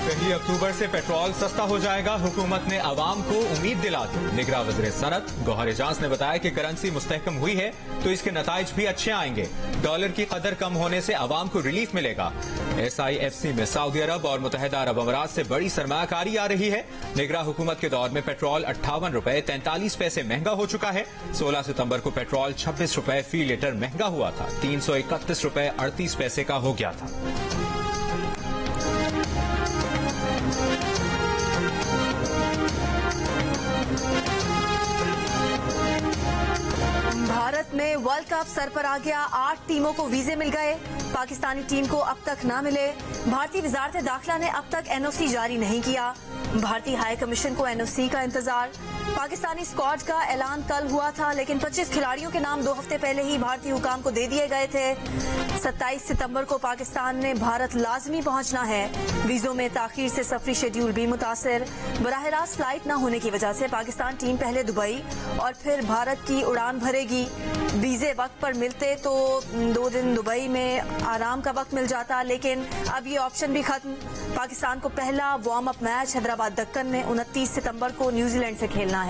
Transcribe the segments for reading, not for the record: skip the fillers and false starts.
पहली अक्टूबर से पेट्रोल सस्ता हो जाएगा, हुकूमत ने आवाम को उम्मीद दिला दी। निगरान वज़ीर सनत गौहर एजाज ने बताया कि करेंसी मुस्तहकम हुई है तो इसके नताइज भी अच्छे आएंगे। डॉलर की कदर कम होने से आवाम को रिलीफ मिलेगा। SIFC में सऊदी अरब और मुत्तहिदा अरब अमारात से बड़ी सरमायाकारी आ रही है। निगरान हुकूमत के दौर में पेट्रोल 58 रुपए 43 पैसे महंगा हो चुका है। 16 सितंबर को पेट्रोल 26 रुपए फी लीटर महंगा हुआ था, 331 रुपए 38 पैसे का हो गया था। भारत में वर्ल्ड कप सर पर आ गया, 8 टीमों को वीजे मिल गए। पाकिस्तानी टीम को अब तक न मिले। भारतीय वजारत दाखिला ने अब तक NOC जारी नहीं किया। भारतीय हाई कमीशन को NOC का इंतजार। पाकिस्तानी स्क्वाड का ऐलान कल हुआ था, लेकिन 25 खिलाड़ियों के नाम 2 हफ्ते पहले ही भारतीय हुकाम को दे दिए गए थे। 27 सितंबर को पाकिस्तान ने भारत लाजमी पहुंचना है। वीजों में ताखीर से सफरी शेड्यूल भी मुतासिर। बराह रास्त फ्लाइट न होने की वजह से पाकिस्तान टीम पहले दुबई और फिर भारत की उड़ान भरेगी। वीजे वक्त पर मिलते तो 2 दिन दुबई में आराम का वक्त मिल जाता, लेकिन अब ये ऑप्शन भी खत्म। पाकिस्तान को पहला warm up match Hyderabad Deccan में 29 सितंबर को न्यूजीलैंड से खेलना है।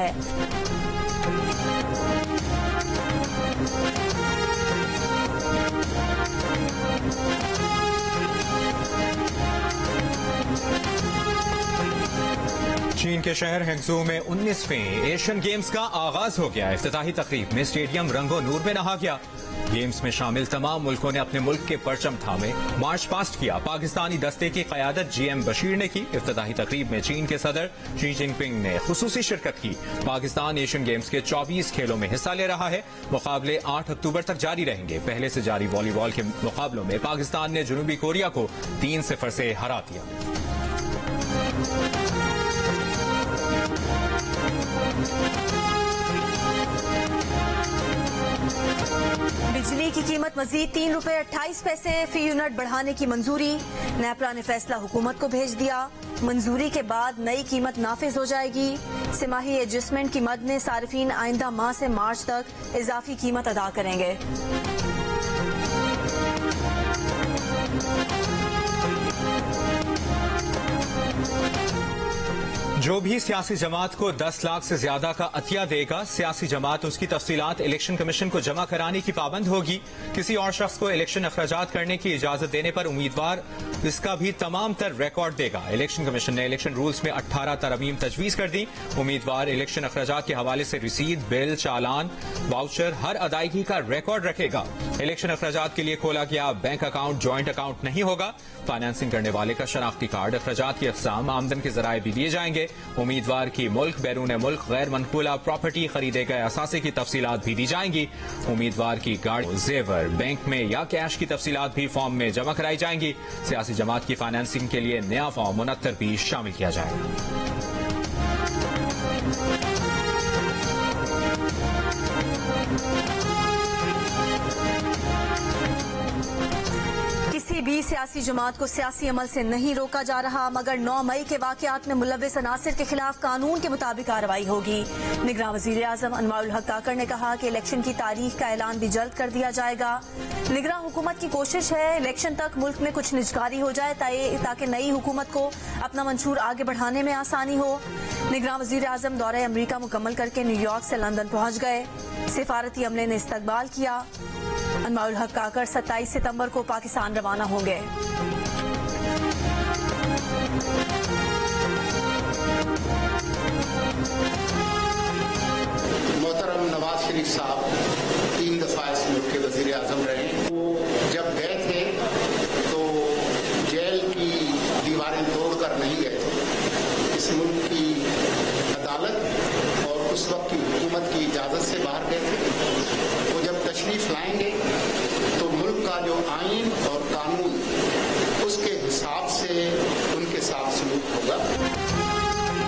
चीन के शहर हैंगझू में 19वें एशियन गेम्स का आगाज हो गया। इफ्तिताही तकरीब में स्टेडियम रंगो नूर में नहा गया। गेम्स में शामिल तमाम मुल्कों ने अपने मुल्क के परचम थामे मार्च पास्ट किया। पाकिस्तानी दस्ते की क़यादत GM बशीर ने की। इफ्तिताही तकरीब में चीन के सदर शी जिनपिंग ने खुसूसी शिरकत की। पाकिस्तान एशियन गेम्स के 24 खेलों में हिस्सा ले रहा है। मुकाबले 8 अक्टूबर तक जारी रहेंगे। पहले से जारी वॉलीबॉल के मुकाबलों में पाकिस्तान ने जनूबी कोरिया को 3-0 से हरा दिया। बिजली की कीमत मजीद 3 रुपए 28 पैसे फी यूनिट बढ़ाने की मंजूरी। नेपरा ने फैसला हुकूमत को भेज दिया। मंजूरी के बाद नई कीमत नाफिज हो जाएगी। सिमाही एडजस्टमेंट की मद में सार्फिन आइंदा माह से मार्च तक इजाफी कीमत अदा करेंगे। जो भी सियासी जमात को 10 लाख से ज्यादा का अतिया देगा, सियासी जमात उसकी तफसीलात इलेक्शन कमीशन को जमा कराने की पाबंद होगी। किसी और शख्स को इलेक्शन अखराजात करने की इजाजत देने पर उम्मीदवार इसका भी तमाम तर रिकॉर्ड देगा। इलेक्शन कमीशन ने इलेक्शन रूल्स में 18 तरमीम तजवीज कर दी। उम्मीदवार इलेक्शन अखराजात के हवाले से रसीद, बिल, चालान, वाउचर हर अदायगी का रिकॉर्ड रखेगा। इलेक्शन अखराजात के लिए खोला गया बैंक अकाउंट जॉइंट अकाउंट नहीं होगा। फाइनेंसिंग करने वाले का शनाख्ती कार्ड, अखराजात की अक़साम, आमदन के जराए भी दिए जाएंगे। उम्मीदवार की मुल्क, बैरून मुल्क, गैर मनकूला प्रॉपर्टी, खरीदे गए असासे की तफसीलात भी दी जाएंगी। उम्मीदवार की गाड़ी, जेवर, बैंक में या कैश की तफसीलात भी फॉर्म में जमा कराई जाएंगी। सियासी जमात की फाइनेंसिंग के लिए नया फॉर्म 69 भी शामिल किया जाएगा। किसी भी सियासी जमात को सियासी अमल से नहीं रोका जा रहा, मगर 9 मई के वाकयात में मुलव्विस अनासिर के खिलाफ कानून के मुताबिक कार्रवाई होगी। निगरान वज़ीर आज़म अनवारुल हक काकड़ ने कहा कि इलेक्शन की तारीख का ऐलान भी जल्द कर दिया जाएगा। निगरान हुकूमत की कोशिश है इलेक्शन तक मुल्क में कुछ निजकारी हो जाए ताकि नई हुकूमत को अपना मंशूर आगे बढ़ाने में आसानी हो। निगरान वज़ीर आज़म दौरे अमरीका मुकम्मल करके न्यूयॉर्क से लंदन पहुंच गए। सिफारती अमले ने इस्तकबाल किया। अनवारुल हक काकड़ 27 सितंबर को पाकिस्तान रवाना होंगे। मोहतरम नवाज शरीफ साहब 3 दफा इस मुल्क के वजीर आजम रहे। वो जब गए थे तो जेल की दीवारें तोड़कर नहीं गए थे। इस मुल्क की अदालत और उस वक्त की हुकूमत की इजाजत से बाहर गए थे। वो जब तशरीफ लाएंगे तो मुल्क का जो आइन और कानून उसके हिसाब से उनके साथ सलूक होगा।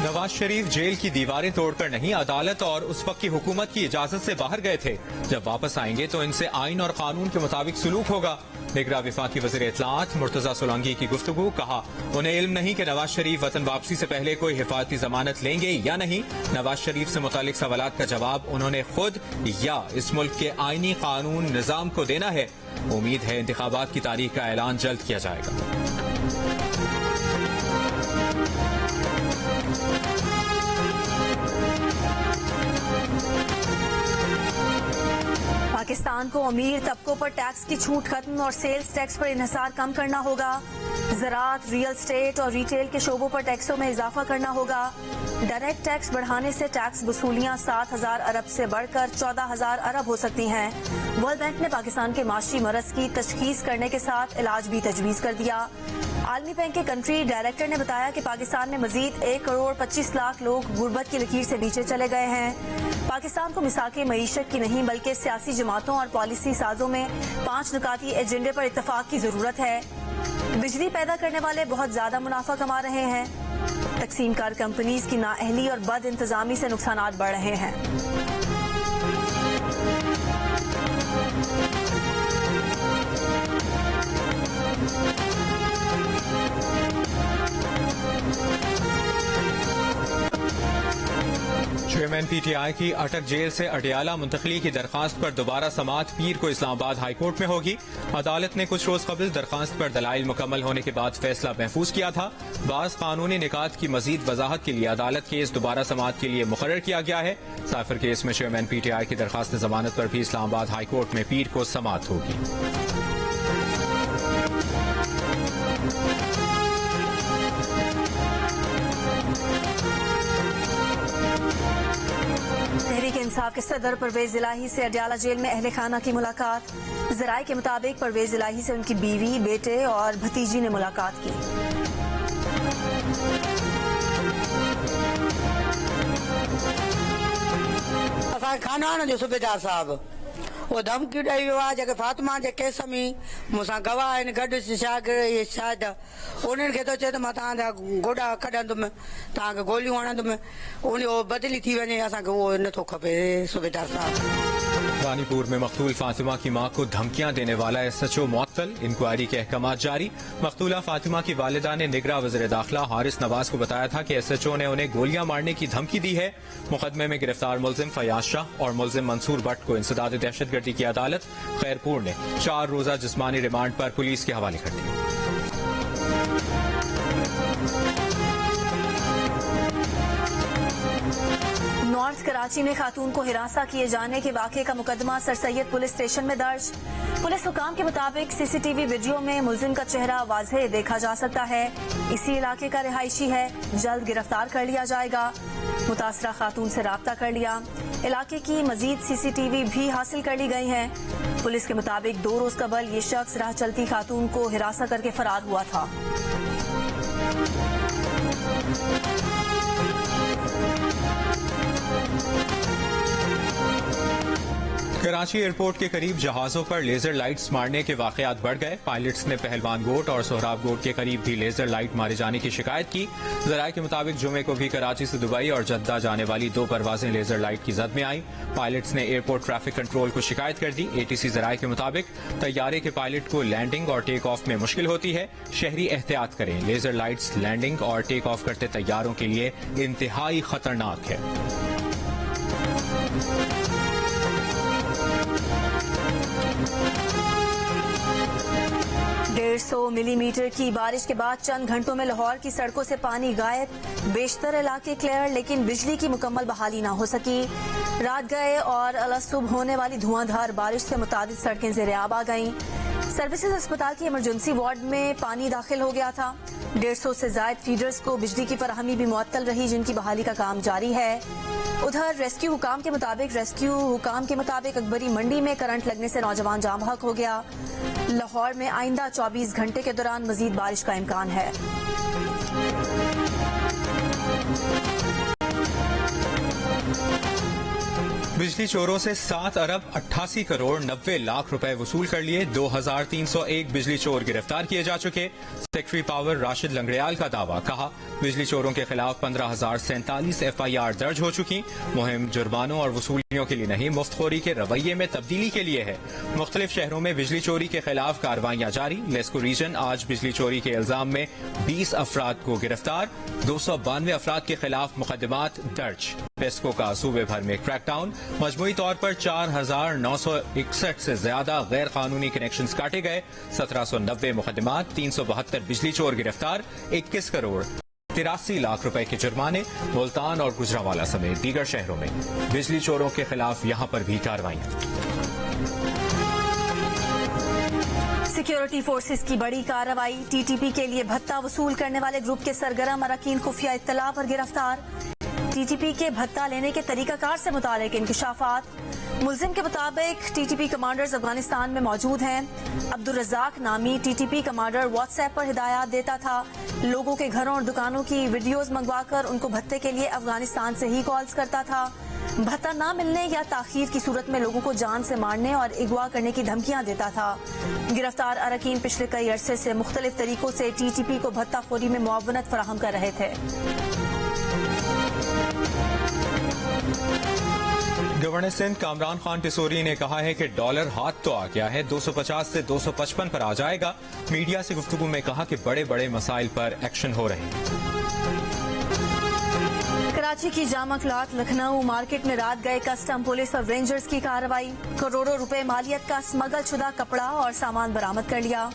नवाज शरीफ जेल की दीवारें तोड़कर नहीं, अदालत और उस वक्त की हुकूमत की इजाजत से बाहर गए थे। जब वापस आएंगे तो इनसे आइन और कानून के मुताबिक सलूक होगा। निगरान वफाकी वज़ीर इत्तलाआत मुर्तजा सोलंकी की गुफ्तगू, कहा उन्हें इल्म नहीं कि नवाज शरीफ वतन वापसी से पहले कोई हिफाजती जमानत लेंगे या नहीं। नवाज शरीफ से मुतालिक सवालात का जवाब उन्होंने खुद या इस मुल्क के आईनी कानून निजाम को देना है। उम्मीद है इंतखाबात की तारीख का ऐलान जल्द किया जाएगा। पाकिस्तान को अमीर तबकों पर टैक्स की छूट खत्म और सेल्स टैक्स पर इन्हिसार कम करना होगा। ज़राअत, रियल एस्टेट और रिटेल के शोबों पर टैक्सों में इजाफा करना होगा। डायरेक्ट टैक्स बढ़ाने से टैक्स वसूलियां 7,000 अरब से बढ़कर 14,000 अरब हो सकती हैं। वर्ल्ड बैंक ने पाकिस्तान के माशी मरज की तशखीस करने के साथ इलाज भी तजवीज़ कर दिया। आलमी बैंक के कंट्री डायरेक्टर ने बताया कि पाकिस्तान में मजीद 1 करोड़ 25 लाख लोग गुर्बत की लकीर से नीचे चले गए हैं। पाकिस्तान को मिसाके मईशत की नहीं बल्कि सियासी जमातों और पॉलिसी साजों में 5 नुकाती एजेंडे पर इत्तफाक की जरूरत है। बिजली पैदा करने वाले बहुत ज्यादा मुनाफा कमा रहे हैं। तकसीम कार कंपनीज की नाअहली और बद इंतजामी से नुकसानात बढ़ रहे हैं। चेयरमैन पीटीआई की अटक जेल से अडियाला मुंतकली की दरखास्त पर दोबारा समाअत पीर को इस्लामाबाद हाई कोर्ट में होगी। अदालत ने कुछ रोज कबल दरखास्त पर दलाइल मुकम्मल होने के बाद फैसला महफूज किया था। बाज़ कानूनी निकात की मजीद वजाहत के लिए अदालत केस दोबारा समाअत के लिए मुकर्रर किया गया है। साइफर केस में चेयरमैन पीटीआई की दरखास्त जमानत पर भी इस्लामाबाद हाई कोर्ट में पीर को समाअत होगी। तहरीक इंसाफ के सदर परवेज इलाही से अडियाला जेल में अहले खाना की मुलाकात। जराये के मुताबिक परवेज इलाही से उनकी बीवी, बेटे और भतीजी ने मुलाकात की। खाना जो सूबेदार साहब वो धमकी ॾेई वियो आहे जेके फातिमा जे केस में मूंसां गवाह आहिनि गॾु शायदि उन्हनि खे थो चए त मां तव्हांजा गोॾा कढंदुमि, तव्हांखे गोलियूं हणंदुमि, उन बदिली थी वञे। असांखे उहो नथो खपे सूबेदार साहब। रानीपुर में मकतूल फातिमा की मां को धमकियां देने वाला एसएचओ मुअत्तल, इंक्वायरी के अहकाम जारी। मकतूला फातिमा की वालिदा ने निगरां वज़ीर दाखिला हारिस नवाज को बताया था कि एसएचओ ने उन्हें गोलियां मारने की धमकी दी है। मुकदमे में गिरफ्तार मुलजिम फयाज शाह और मुलजिम मंसूर भट्ट को इंसदाद दहशतगर्दी की अदालत खैरपुर ने 4 रोजा जिस्मानी रिमांड पर पुलिस के हवाले कर दिया। नॉर्थ कराची में खातून को हिरासा किए जाने के वाक़े का मुकदमा सर सैयद पुलिस स्टेशन में दर्ज। पुलिस हुकाम के मुताबिक सीसीटीवी वीडियो में मुलजिम का चेहरा वाज़ेह देखा जा सकता है। इसी इलाके का रिहायशी है। जल्द गिरफ्तार कर लिया जाएगा। मुतासरा खातून से राब्ता कर लिया। इलाके की मजीद सीसीटीवी भी हासिल कर ली गई हैं। पुलिस के मुताबिक 2 रोज कबल ये शख्स राह चलती खातून को हिरासा करके फरार हुआ था। कराची एयरपोर्ट के करीब जहाजों पर लेजर लाइट्स मारने के वाकयात बढ़ गए। पायलट्स ने पहलवान गोट और सोहराब गोट के करीब भी लेजर लाइट मारे जाने की शिकायत की। जराये के मुताबिक जुमे को भी कराची से दुबई और जद्दा जाने वाली 2 परवाजें लेजर लाइट की जद में आई। पायलट्स ने एयरपोर्ट ट्रैफिक कंट्रोल को शिकायत कर दी। एटीसी जराये के मुताबिक तैयारे के पायलट को लैंडिंग और टेक ऑफ में मुश्किल होती है। शहरी एहतियात करें। लेजर लाइट्स लैंडिंग और टेक ऑफ करते तैयारों के लिए इंतहाई खतरनाक है। 150 मिलीमीटर की बारिश के बाद चंद घंटों में लाहौर की सड़कों से पानी गायब। बेशतर इलाके क्लियर, लेकिन बिजली की मुकम्मल बहाली न हो सकी। रात गए और अलसुबह होने वाली धुआंधार बारिश से मुतादिद सड़कें ज़ेर-ए-आब आ गईं। सर्विसेज अस्पताल की इमरजेंसी वार्ड में पानी दाखिल हो गया था। 150 से जायद फीडर्स को बिजली की फराहमी भी मुअत्तल रही, जिनकी बहाली का काम जारी है। उधर रेस्क्यू हुकाम के मुताबिक अकबरी मंडी में करंट लगने से नौजवान जाम बहक हो गया। लाहौर में आइंदा 24 घंटे के दौरान मजीद बारिश का इम्कान है। बिजली चोरों से 7 अरब 88 करोड़ 90 लाख रुपए वसूल कर लिए। 2301 बिजली चोर गिरफ्तार किए जा चुके। सेक्रेटरी पावर राशिद लंगड़ियाल का दावा, कहा बिजली चोरों के खिलाफ 15,047 FIR दर्ज हो चुकी। मुहिम जुर्मानों और वसूलियों के लिए नहीं, मुफ्तखोरी के रवैये में तब्दीली के लिए है। मुख्तलिफ शहरों में बिजली चोरी के खिलाफ कार्रवाइयां जारी। लेस्को रीजन आज बिजली चोरी के इल्जाम में 20 अफराद को गिरफ्तार। 292 अफराद के खिलाफ मुकदमात दर्ज। पेस्को का सूबे भर में क्रैकडाउन। मजमूई तौर पर 4,961 से ज्यादा गैर कानूनी कनेक्शन काटे गए। 1790 मुकदमात, 372 बिजली चोर गिरफ्तार। 21 करोड़ 83 लाख रुपए के जुर्माने। मुल्तान और गुजरांवाला समेत दीगर शहरों में बिजली चोरों के खिलाफ यहां पर भी कार्रवाइयां। सिक्योरिटी फोर्सेस की बड़ी कार्रवाई, टीटीपी के लिए भत्ता वसूल करने वाले ग्रुप के सरगर्म अरकान खुफिया इत्तला पर गिरफ्तार। टीटीपी के भत्ता लेने के तरीकाकार से मुतालिक इंकशाफात। मुलजिम के मुताबिक टीटीपी कमांडर्स अफगानिस्तान में मौजूद हैं। अब्दुल रज़ाक नामी टीटीपी कमांडर व्हाट्सएप पर हिदायत देता था। लोगों के घरों और दुकानों की वीडियोस मंगवाकर उनको भत्ते के लिए अफगानिस्तान से ही कॉल्स करता था। भत्ता न मिलने या ताखीर की सूरत में लोगों को जान से मारने और अगवा करने की धमकियां देता था। गिरफ्तार अरकान पिछले कई अरसे से मुख्तलिफ तरीकों से टीटीपी को भत्ताखोरी में मुआवनत फराहम कर रहे थे। गवर्नर सिंध कामरान खान टिसोरी ने कहा है कि डॉलर हाथ तो आ गया है, 250 से 255 पर आ जाएगा। मीडिया से गुफ्तगू में कहा कि बड़े बड़े मसाइल पर एक्शन हो रहे हैं। कराची की जामा क्लॉथ लखनऊ मार्केट में रात गए कस्टम पुलिस और रेंजर्स की कार्रवाई। करोड़ों रुपए मालियत का स्मगल शुदा कपड़ा और सामान बरामद कर लिया।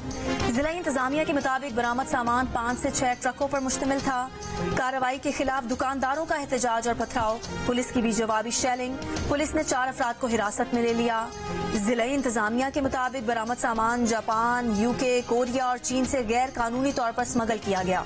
जिला इंतजामिया के मुताबिक बरामद सामान 5 से 6 ट्रकों पर मुश्तमिल था। कार्रवाई के खिलाफ दुकानदारों का एहतजाज और पथराव, पुलिस की भी जवाबी शेलिंग। पुलिस ने 4 अफराद को हिरासत में ले लिया। जिला इंतजामिया के मुताबिक बरामद सामान जापान, यूके, कोरिया और चीन से गैर कानूनी तौर पर स्मगल किया गया।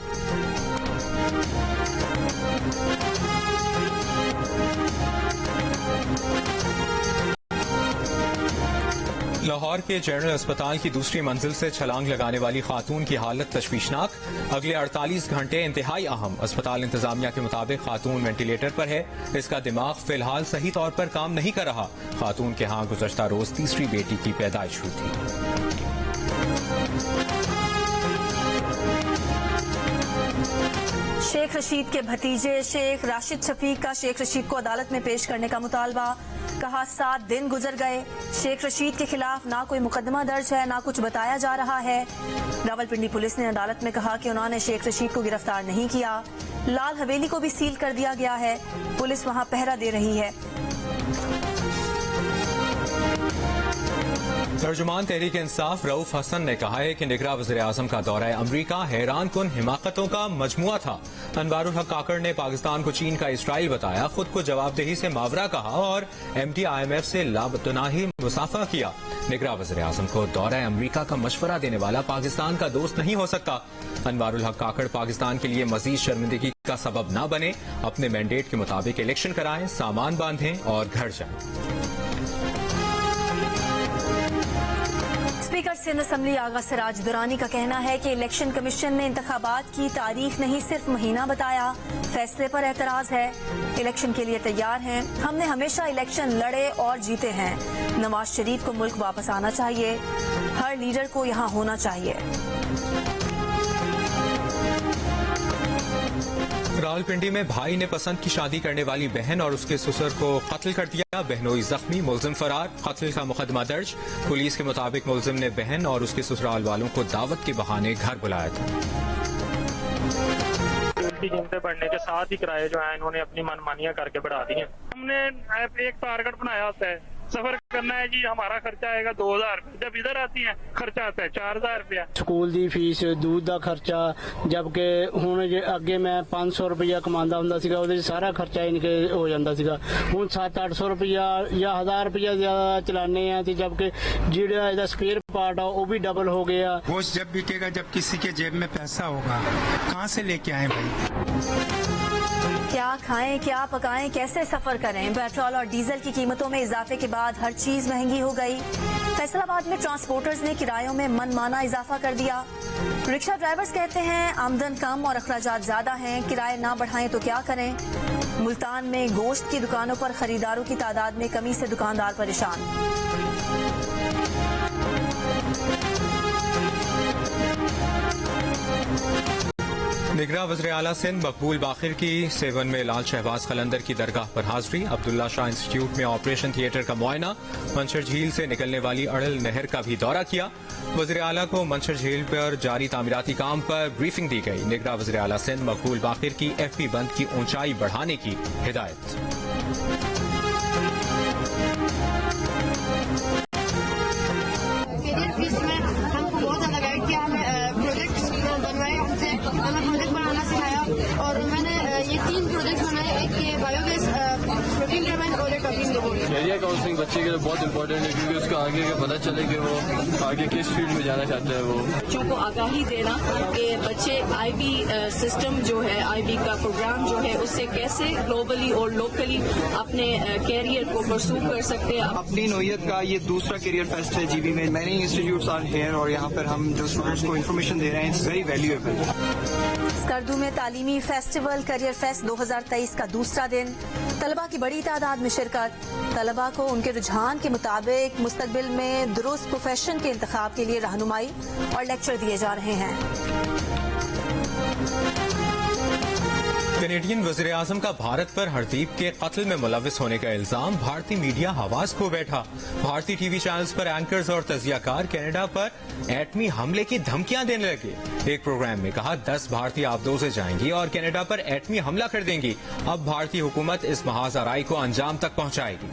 लाहौर के जनरल अस्पताल की दूसरी मंजिल से छलांग लगाने वाली खातून की हालत तशवीशनाक। अगले 48 घंटे इंतहाई अहम। अस्पताल इंतजामिया के मुताबिक खातून वेंटिलेटर पर है। इसका दिमाग फिलहाल सही तौर पर काम नहीं कर रहा। खातून के यहाँ गुज़श्ता रोज तीसरी बेटी की पैदाइश हुई थी। शेख रशीद के भतीजे शेख राशिद शफीक का शेख रशीद को अदालत में पेश करने का मुतालबा। कहा 7 दिन गुजर गए, शेख रशीद के खिलाफ ना कोई मुकदमा दर्ज है, ना कुछ बताया जा रहा है। रावलपिंडी पुलिस ने अदालत में कहा कि उन्होंने शेख रशीद को गिरफ्तार नहीं किया। लाल हवेली को भी सील कर दिया गया है। पुलिस वहां पहरा दे रही है। तर्जुमान तहरीक इंसाफ रऊफ हसन ने कहा है कि निगरान वज़ीर आज़म का दौरा अमरीका हैरान कुन हिमाकतों का मजमुआ था। अनवारुल हक काकड़ ने पाकिस्तान को चीन का इसराइल बताया, खुद को जवाबदेही से मावरा कहा और MD IMF से लाबतनाही मुसाफा किया। निगरान वज़ीर आज़म को दौरा अमरीका का मशवरा देने वाला पाकिस्तान का दोस्त नहीं हो सकता। अनवारुल हक काकड़ पाकिस्तान के लिए मजीद शर्मिंदगी का सबब न बने, अपने मैंडेट के मुताबिक इलेक्शन कराएं, सामान बांधें और घर जाएं। स्पीकर सिंध असम्बली आगा सिराज दुरानी का कहना है कि इलेक्शन कमीशन ने इंतखाबात की तारीख नहीं सिर्फ महीना बताया। फैसले पर एतराज है। इलेक्शन के लिए तैयार हैं। हमने हमेशा इलेक्शन लड़े और जीते हैं। नवाज शरीफ को मुल्क वापस आना चाहिए। हर लीडर को यहाँ होना चाहिए। रावलपिंडी में भाई ने पसंद की शादी करने वाली बहन और उसके ससुर को कत्ल कर दिया। बहनोई जख्मी, मुलजिम फरार। कत्ल का मुकदमा दर्ज। पुलिस के मुताबिक मुलजिम ने बहन और उसके ससुराल वालों को दावत के बहाने घर बुलाया था। की कीमतें बढ़ने के साथ ही किराए जो है इन्होंने अपनी मनमानियां करके बढ़ा दी हैं। हमने एक टारगेट बनाया होता है, सफर करना है जी, हमारा खर्चा आएगा 2000 रुपये, जब इधर आती है खर्चा आता है 4000 रुपया। स्कूल दी फीस, दूध ਦਾ ਖਰਚਾ, ਜਦਕਿ ਹੁਣ ਜੇ ਅੱਗੇ ਮੈਂ 500 ਰੁਪਇਆ ਕਮਾਉਂਦਾ ਹੁੰਦਾ ਸੀਗਾ, ਉਹਦੇ ਵਿੱਚ ਸਾਰਾ ਖਰਚਾ ਇਨਕੇ ਹੋ ਜਾਂਦਾ ਸੀਗਾ। ਹੁਣ 700-800 ਰੁਪਇਆ ਜਾਂ 1000 ਰੁਪਇਆ ਜ਼ਿਆਦਾ ਚਲਾਣੇ ਆ ਤੇ ਜਦਕਿ ਜਿਹੜਾ ਇਹਦਾ स्पेयर पार्ट ਆ ਉਹ ਵੀ डबल हो गया। गोश्त जब बिकेगा, जब किसी के जेब में पैसा होगा, कहाँ से लेके आए भाई? क्या खाएं, क्या पकाएं, कैसे सफर करें? पेट्रोल और डीजल की कीमतों में इजाफे के बाद हर चीज महंगी हो गई। फैसलाबाद में ट्रांसपोर्टर्स ने किरायों में मनमाना इजाफा कर दिया। रिक्शा ड्राइवर्स कहते हैं आमदन कम और अखराजात ज्यादा हैं, किराए ना बढ़ाएं तो क्या करें। मुल्तान में गोश्त की दुकानों पर खरीदारों की तादाद में कमी से दुकानदार परेशान। निगरान वज़ीर आला सिंध मकबूल बाखिर की सेवन में लाल शहबाज कलंदर की दरगाह पर हाजिरी। अब्दुल्ला शाह इंस्टीट्यूट में ऑपरेशन थिएटर का मुआयना। मंशर झील से निकलने वाली अड़ल नहर का भी दौरा किया। वज़ीर आला को मंशर झील पर जारी तामीराती काम पर ब्रीफिंग दी गई। निगरान वज़ीर आला सिंध मकबूल बाखिर की FP बंद की ऊंचाई बढ़ाने की हिदायत। और मैंने ये 3 प्रोजेक्ट बनाए। एक ये बायोगैस کیریئر کاؤنسلنگ بچے کے لیے بہت امپورٹنٹ ہے کیونکہ اس کو آگے کا پتہ چلے کہ وہ آگے کس فیلڈ میں جانا چاہتے ہیں. وہ بچوں کو آگاہی دینا کہ بچے آئی بی سسٹم جو ہے آئی بی کا پروگرام جو ہے اس سے کیسے گلوبلی اور لوکلی اپنے کیریئر کو پرسو کر سکتے ہیں. اپنی نوعیت کا یہ دوسرا کیریئر فیسٹ ہے جی بی میں. مینی انسٹیٹیوٹس آر ہیئر اور یہاں پر ہم جو اسٹوڈنٹس کو انفارمیشن دے رہے ہیں اٹس ویری ویلیویبل. اسکردو میں تعلیمی فیسٹیول کیریئر فیسٹ 2023 کا دوسرا دن. طلبہ کی بڑی تعداد میں شرکت. طلبہ کو ان کے رجحان کے مطابق مستقبل میں درست پروفیشن کے انتخاب کے لیے رہنمائی اور لیکچر دیے جا رہے ہیں. کینیڈین وزیر اعظم کا بھارت پر ہردیپ کے قتل میں ملوث ہونے کا الزام. بھارتی میڈیا حواس کھو بیٹھا. بھارتی ٹی وی چینلز پر اینکرز اور تجزیہ کار کینیڈا پر ایٹمی حملے کی دھمکیاں دینے لگے. ایک پروگرام میں کہا 10 بھارتی آبدوزیں جائیں گی اور کینیڈا پر ایٹمی حملہ کر دیں گی. اب بھارتی حکومت اس محاذ آرائی کو انجام تک پہنچائے گی.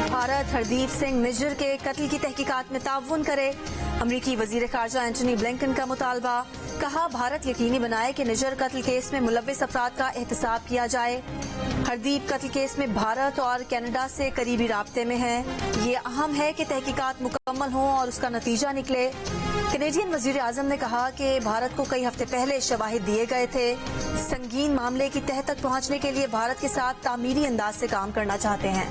بھارت ہردیپ سنگھ نجر کے قتل کی تحقیقات میں تعاون کرے. امریکی وزیر خارجہ اینٹونی بلنکن کا مطالبہ. کہا بھارت یقینی بنائے کہ نجر قتل کیس میں ملوث افراد کا احتساب کیا جائے. ہردیپ قتل کیس میں بھارت اور کینیڈا سے قریبی رابطے میں ہیں. یہ اہم ہے کہ تحقیقات مکمل ہوں اور اس کا نتیجہ نکلے. کینیڈین وزیر اعظم نے کہا کہ بھارت کو کئی ہفتے پہلے شواہد دیے گئے تھے. سنگین معاملے کی تہہ تک پہنچنے کے لیے بھارت کے ساتھ تعمیری انداز سے کام کرنا چاہتے ہیں.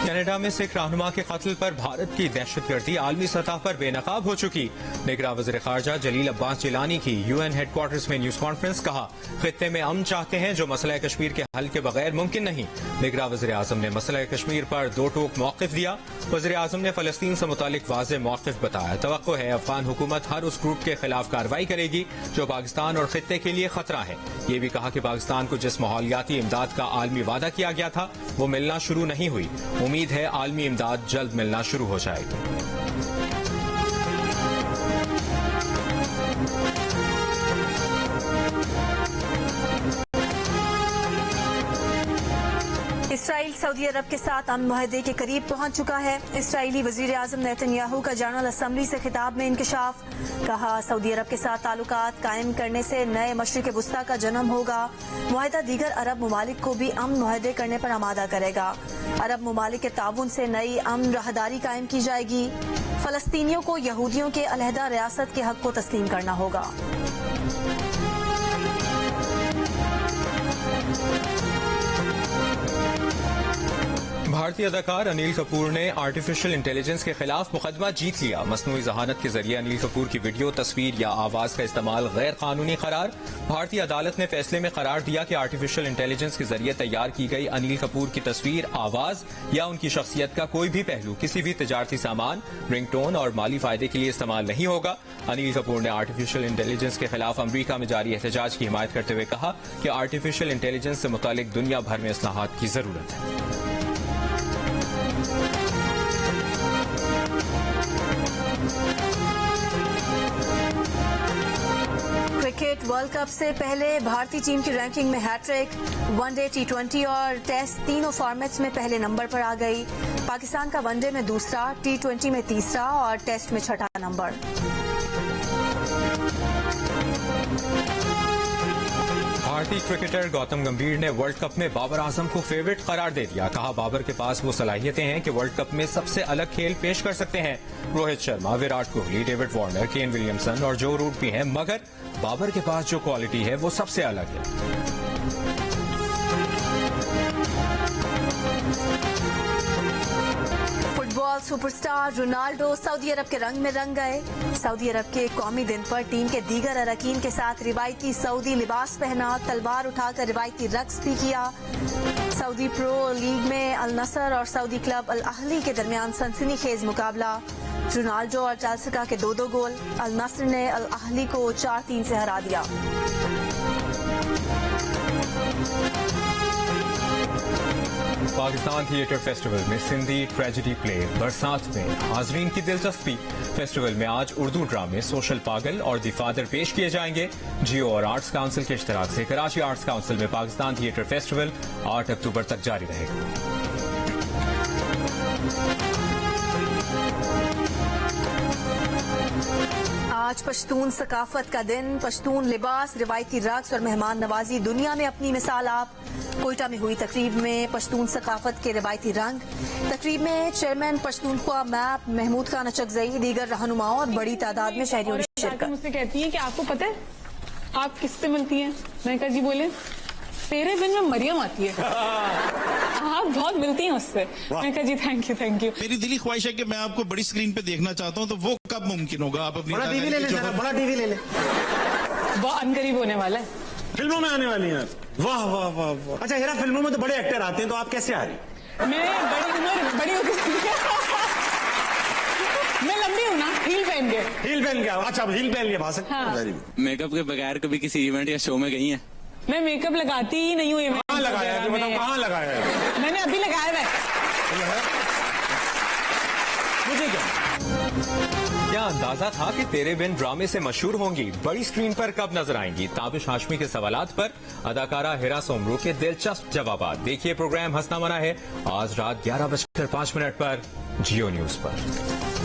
کینیڈا میں سکھ رہنما کے قتل پر بھارت کی دہشت گردی عالمی سطح پر بے نقاب ہو چکی. نگراں وزیر خارجہ جلیل عباس جیلانی کی UN ہیڈ کوارٹرز میں نیوز کانفرنس. کہا خطے میں امن چاہتے ہیں جو مسئلہ کشمیر کے حل کے بغیر ممکن نہیں. نگراں وزیر اعظم نے مسئلہ کشمیر پر دو ٹوک موقف دیا. وزیر اعظم نے فلسطین سے متعلق واضح موقف بتایا. توقع ہے افغان حکومت ہر اس گروپ کے خلاف کارروائی کرے گی جو پاکستان اور خطے کے لیے خطرہ ہے. یہ بھی کہا کہ پاکستان کو جس ماحولیاتی امداد کا عالمی وعدہ کیا گیا تھا وہ ملنا شروع نہیں ہوئی. امید ہے عالمی امداد جلد ملنا شروع ہو جائے گی. اسرائیل سعودی عرب کے ساتھ امن معاہدے کے قریب پہنچ چکا ہے. اسرائیلی وزیر اعظم نیتن یاہو کا جنرل اسمبلی سے خطاب میں انکشاف. کہا سعودی عرب کے ساتھ تعلقات قائم کرنے سے نئے مشرق وسطیٰ کا جنم ہوگا. معاہدہ دیگر عرب ممالک کو بھی امن معاہدے کرنے پر آمادہ کرے گا. عرب ممالک کے تعاون سے نئی امن راہداری قائم کی جائے گی. فلسطینیوں کو یہودیوں کے علیحدہ ریاست کے حق کو تسلیم کرنا ہوگا. بھارتی اداکار انیل کپور نے آرٹیفیشل انٹیلیجنس کے خلاف مقدمہ جیت لیا. مصنوعی ذہانت کے ذریعے انیل کپور کی ویڈیو، تصویر یا آواز کا استعمال غیر قانونی قرار. بھارتی عدالت نے فیصلے میں قرار دیا کہ آرٹیفیشل انٹیلیجنس کے ذریعے تیار کی گئی انیل کپور کی تصویر، آواز یا ان کی شخصیت کا کوئی بھی پہلو کسی بھی تجارتی سامان، رنگ ٹون اور مالی فائدے کے لیے استعمال نہیں ہوگا. انیل کپور نے آرٹیفیشل انٹیلیجنس کے خلاف امریکہ میں جاری احتجاج کی حمایت کرتے ہوئے کہا کہ آرٹیفیشل انٹیلیجنس سے متعلق دنیا بھر میں اصلاحات کی ضرورت ہے. کرکٹ ورلڈ کپ سے پہلے بھارتی ٹیم کی رینکنگ میں hat trick. One day, T20 اور ٹیسٹ تینوں فارمیٹس میں پہلے نمبر پر آ گئی. پاکستان کا ون ڈے میں دوسرا، T20 میں تیسرا اور ٹیسٹ میں چھٹا نمبر. بھارتی کرکٹر گوتم گمبھیر نے ورلڈ کپ میں بابر اعظم کو فیورٹ قرار دے دیا. کہا بابر کے پاس وہ صلاحیتیں ہیں کہ ورلڈ کپ میں سب سے الگ کھیل پیش کر سکتے ہیں. Rohit Sharma, Virat Kohli, David Warner, Kane Williamson اور جو روٹ بھی ہیں، مگر بابر کے پاس جو کوالٹی ہے وہ سب سے الگ ہے. فٹ بال سپر سٹار رونالڈو سعودی عرب کے رنگ میں رنگ گئے. سعودی عرب کے قومی دن پر ٹیم کے دیگر اراکین کے ساتھ روایتی سعودی لباس پہنا، تلوار اٹھا کر روایتی رقص بھی کیا. سعودی پرو لیگ میں النصر اور سعودی کلب الاہلی کے درمیان سنسنی خیز مقابلہ. رونالڈو اور چالسکا کے 2 گول. النصر نے الاہلی کو 4-3 سے ہرا دیا. پاکستان تھیٹر فیسٹیول میں سندھی ٹریجڈی پلے برسات میں حاضرین کی دلچسپی. فیسٹیول میں آج اردو ڈرامے سوشل پاگل اور دی فادر پیش کیے جائیں گے. جیو اور آرٹس کاؤنسل کے اشتراک سے کراچی آرٹس کاؤنسل میں پاکستان تھیٹر فیسٹیول 8 اکتوبر تک جاری رہے گا. आज पश्तून सकाफत का दिन। पश्तून लिबास, रिवायती रक्स और मेहमान नवाजी दुनिया में अपनी मिसाल आप। कोयटा में हुई तकरीब में पश्तून सकाफत के रिवायती रंग। तकरीब में चेयरमैन पश्तूनख्वा मैप महमूद खान अचकजई, दीगर रहनुमाओं और बड़ी तादाद में शहरियों ने शिरकत। मुझसे कहती है कि आपको पता है आप किससे मिलती हैं? मैं कहा जी बोले, तेरे बिन में मरियम आती है। आप बहुत मिलती हैं उससे। मैं कहा जी थैंक यू। मेरी दिली ख्वाहिश है कि मैं आपको बड़ी स्क्रीन पे देखना चाहता हूँ, तो वो कब मुमकिन होगा? आप अपनी बड़ा टीवी ले ले, बड़ा टीवी ले ले। वो अनकरीब होने वाला है। फिल्मों में आने वाली हैं। वाह वाह वाह वाह। अच्छा हेरा, फिल्मों में तो बड़े एक्टर आते हैं, तो आप कैसे आ रही? मैं बड़ी मैं लंबी हूँ ना, हील पहन के। अच्छा हील पहन के भाषण। हाँ। मेकअप के बगैर कभी किसी इवेंट या शो में गई हैं? मैं मेकअप लगाती ही नहीं हूँ। कहाँ लगाया है? बताओ कहाँ लगाया है? मैंने अभी लगाया है। मुझे क्या अंदाजा था कि तेरे बिन ड्रामे से मशहूर होंगी? बड़ी स्क्रीन पर कब नजर आएंगी? ताबिश हाशमी के सवालात पर अदाकारा हिरा सोमरू के दिलचस्प जवाबात। देखिए प्रोग्राम हंसना मना है आज रात 11:05 पर जियो न्यूज पर।